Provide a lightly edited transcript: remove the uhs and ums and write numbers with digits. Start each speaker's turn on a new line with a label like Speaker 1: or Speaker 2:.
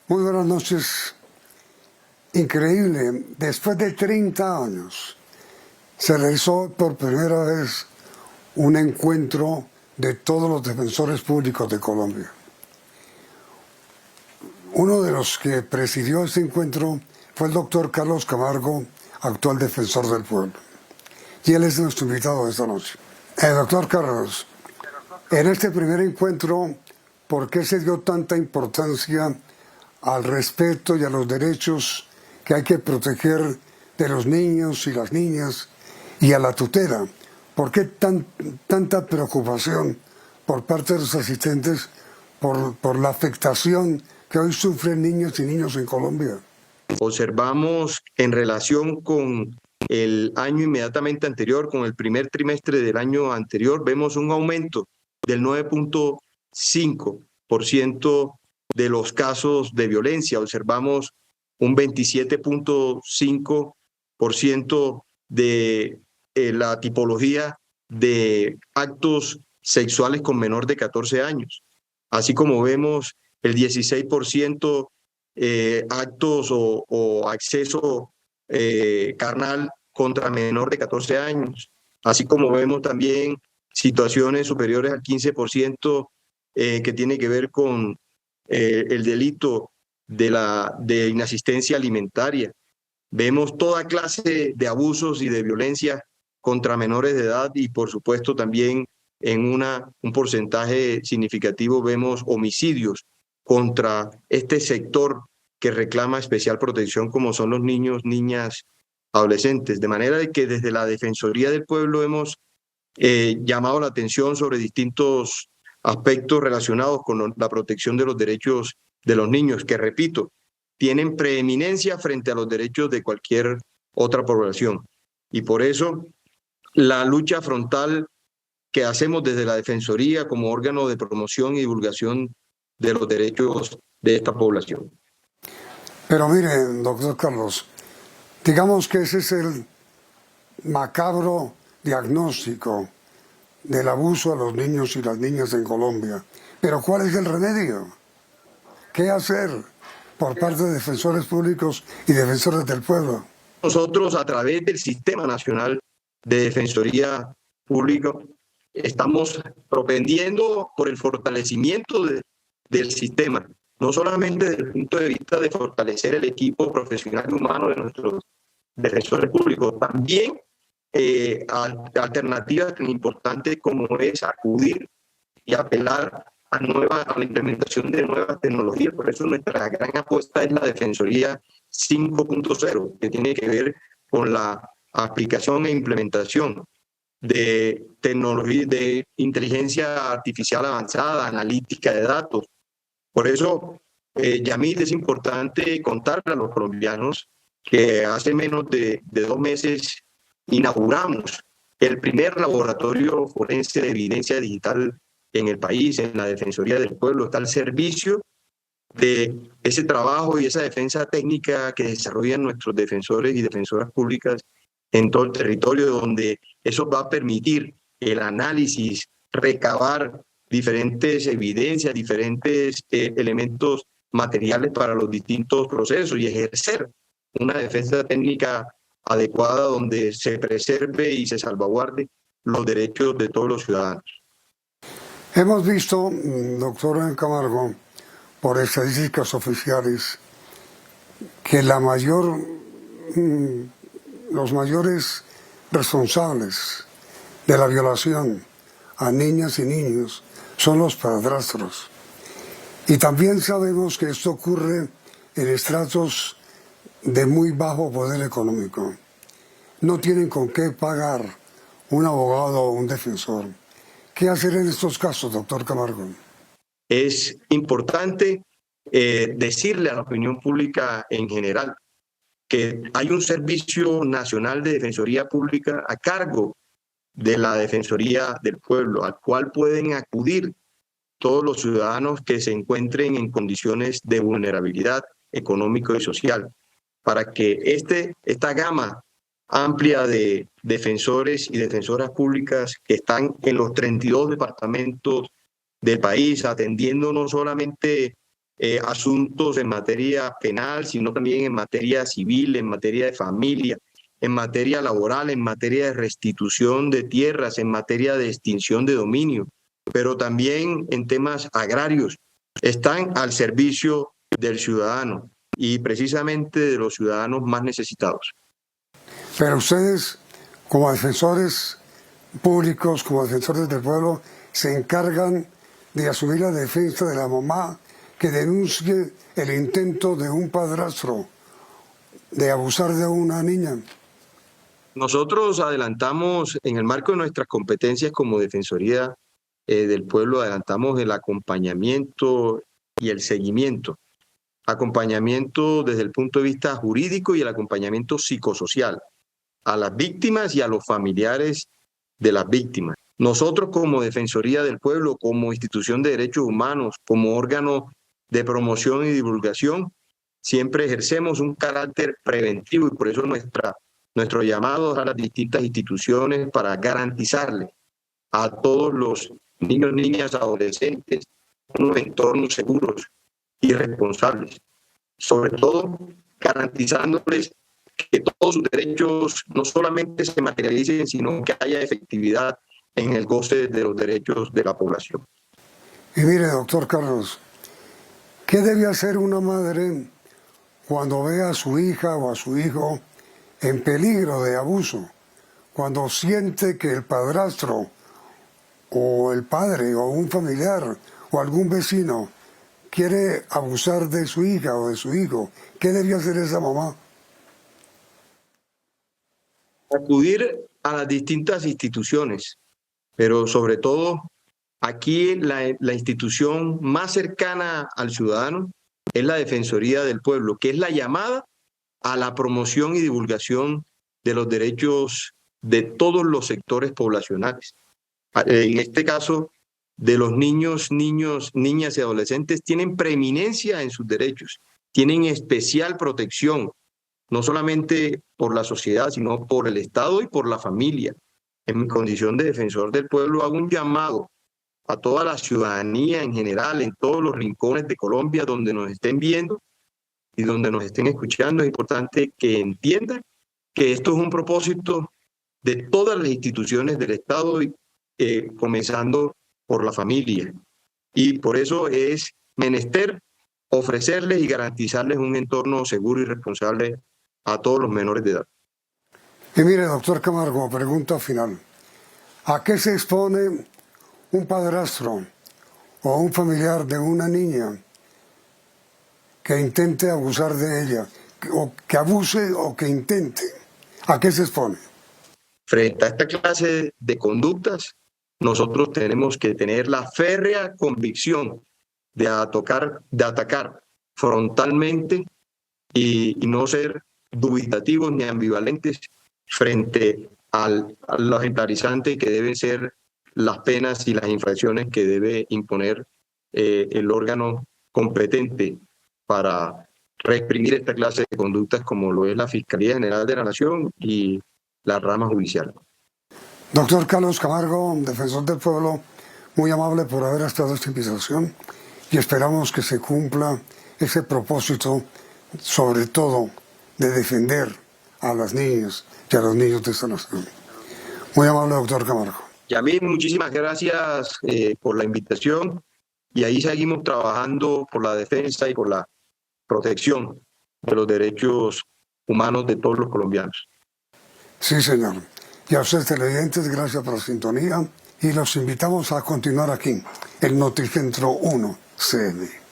Speaker 1: Muy buenas noches. Increíble, después de 30 años se realizó por primera vez un encuentro de todos los defensores públicos de Colombia. Uno de los que presidió este encuentro fue el doctor Carlos Camargo, actual defensor del pueblo. Y él es nuestro invitado de esta noche. Doctor Carlos, en este primer encuentro, ¿por qué se dio tanta importancia al respeto y a los derechos que hay que proteger de los niños y las niñas y a la tutela? ¿Por qué tanta preocupación por parte de los asistentes por la afectación que hoy sufren niños y niños en Colombia?
Speaker 2: Observamos en relación con el año inmediatamente anterior, con el primer trimestre del año anterior, vemos un aumento del 9.5% de los casos de violencia. Observamos un 27.5% de la tipología de actos sexuales con menor de 14 años. Así como vemos el 16% actos o acceso carnal contra menor de 14 años. Así como vemos también situaciones superiores al 15% que tiene que ver con el delito de inasistencia alimentaria. Vemos toda clase de abusos y de violencia contra menores de edad y por supuesto también en un porcentaje significativo vemos homicidios contra este sector que reclama especial protección como son los niños, niñas, adolescentes. De manera de que desde la Defensoría del Pueblo hemos llamado la atención sobre distintos aspectos relacionados con la protección de los derechos de los niños, que repito, tienen preeminencia frente a los derechos de cualquier otra población. Y por eso la lucha frontal que hacemos desde la Defensoría como órgano de promoción y divulgación de los derechos de esta población.
Speaker 1: Pero mire, doctor Carlos, digamos que ese es el macabro diagnóstico del abuso a los niños y las niñas en Colombia. Pero ¿cuál es el remedio? ¿Qué hacer por parte de defensores públicos y defensores del pueblo?
Speaker 2: Nosotros, a través del Sistema Nacional de Defensoría Pública, estamos propendiendo por el fortalecimiento del sistema, no solamente desde el punto de vista de fortalecer el equipo profesional y humano de nuestros defensores públicos, también alternativas tan importantes como es acudir y apelar a la implementación de nuevas tecnologías. Por eso nuestra gran apuesta es la Defensoría 5.0, que tiene que ver con la aplicación e implementación de tecnología, de inteligencia artificial avanzada, analítica de datos. Por eso, Yamil, es importante contarle a los colombianos que hace menos de 2 meses inauguramos el primer laboratorio forense de evidencia digital en el país, en la Defensoría del Pueblo. Está al servicio de ese trabajo y esa defensa técnica que desarrollan nuestros defensores y defensoras públicas en todo el territorio, donde eso va a permitir el análisis, recabar diferentes evidencias, diferentes elementos materiales para los distintos procesos y ejercer una defensa técnica adecuada donde se preserve y se salvaguarde los derechos de todos los ciudadanos.
Speaker 1: Hemos visto, doctor Camargo, por estadísticas oficiales, que los mayores responsables de la violación a niñas y niños son los padrastros. Y también sabemos que esto ocurre en estratos de muy bajo poder económico. No tienen con qué pagar un abogado o un defensor. ¿Qué hacer en estos casos, doctor Camargo?
Speaker 2: Es importante decirle a la opinión pública en general que hay un Servicio Nacional de Defensoría Pública a cargo de la Defensoría del Pueblo, al cual pueden acudir todos los ciudadanos que se encuentren en condiciones de vulnerabilidad económico y social, para que esta gama amplia de defensores y defensoras públicas que están en los 32 departamentos del país, atendiendo no solamente asuntos en materia penal, sino también en materia civil, en materia de familia, en materia laboral, en materia de restitución de tierras, en materia de extinción de dominio, pero también en temas agrarios. Están al servicio del ciudadano y precisamente de los ciudadanos más necesitados.
Speaker 1: Pero ustedes, como defensores públicos, como defensores del pueblo, se encargan de asumir la defensa de la mamá que denuncie el intento de un padrastro de abusar de una niña.
Speaker 2: Nosotros adelantamos, en el marco de nuestras competencias como Defensoría del Pueblo, adelantamos el acompañamiento y el seguimiento. Acompañamiento desde el punto de vista jurídico y el acompañamiento psicosocial a las víctimas y a los familiares de las víctimas. Nosotros como Defensoría del Pueblo, como institución de derechos humanos, como órgano de promoción y divulgación, siempre ejercemos un carácter preventivo y por eso nuestro llamado a las distintas instituciones para garantizarle a todos los niños, niñas, adolescentes unos entornos seguros y responsables. Sobre todo, garantizándoles que todos sus derechos no solamente se materialicen, sino que haya efectividad en el goce de los derechos de la población.
Speaker 1: Y mire, doctor Carlos, ¿qué debe hacer una madre cuando ve a su hija o a su hijo en peligro de abuso? Cuando siente que el padrastro o el padre o un familiar o algún vecino quiere abusar de su hija o de su hijo, ¿qué debe hacer esa mamá?
Speaker 2: Acudir a las distintas instituciones, pero sobre todo aquí la institución más cercana al ciudadano es la Defensoría del Pueblo, que es la llamada a la promoción y divulgación de los derechos de todos los sectores poblacionales. En este caso, de los niños, niñas y adolescentes tienen preeminencia en sus derechos, tienen especial protección, no solamente por la sociedad, sino por el Estado y por la familia. En mi condición de defensor del pueblo hago un llamado a toda la ciudadanía en general, en todos los rincones de Colombia donde nos estén viendo y donde nos estén escuchando. Es importante que entiendan que esto es un propósito de todas las instituciones del Estado, comenzando por la familia. Y por eso es menester ofrecerles y garantizarles un entorno seguro y responsable a todos los menores de edad.
Speaker 1: Y mire, doctor Camargo, pregunta final. ¿A qué se expone un padrastro o un familiar de una niña que intente abusar de ella, o que abuse o que intente? ¿A qué se expone?
Speaker 2: Frente a esta clase de conductas, nosotros tenemos que tener la férrea convicción de atacar frontalmente y no ser dubitativos ni ambivalentes frente a lo ejemplarizante que deben ser las penas y las infracciones que debe imponer el órgano competente para reprimir esta clase de conductas, como lo es la Fiscalía General de la Nación y la rama judicial.
Speaker 1: Doctor Carlos Camargo, defensor del pueblo, muy amable por haber estado esta invitación y esperamos que se cumpla ese propósito, sobre todo de defender a las niñas y a los niños de esta nación. Muy amable, doctor Camargo.
Speaker 2: Yamil, muchísimas gracias por la invitación y ahí seguimos trabajando por la defensa y por la protección de los derechos humanos de todos los colombianos.
Speaker 1: Sí, señor. Y a ustedes televidentes, gracias por la sintonía y los invitamos a continuar aquí, el Noticentro 1 CN.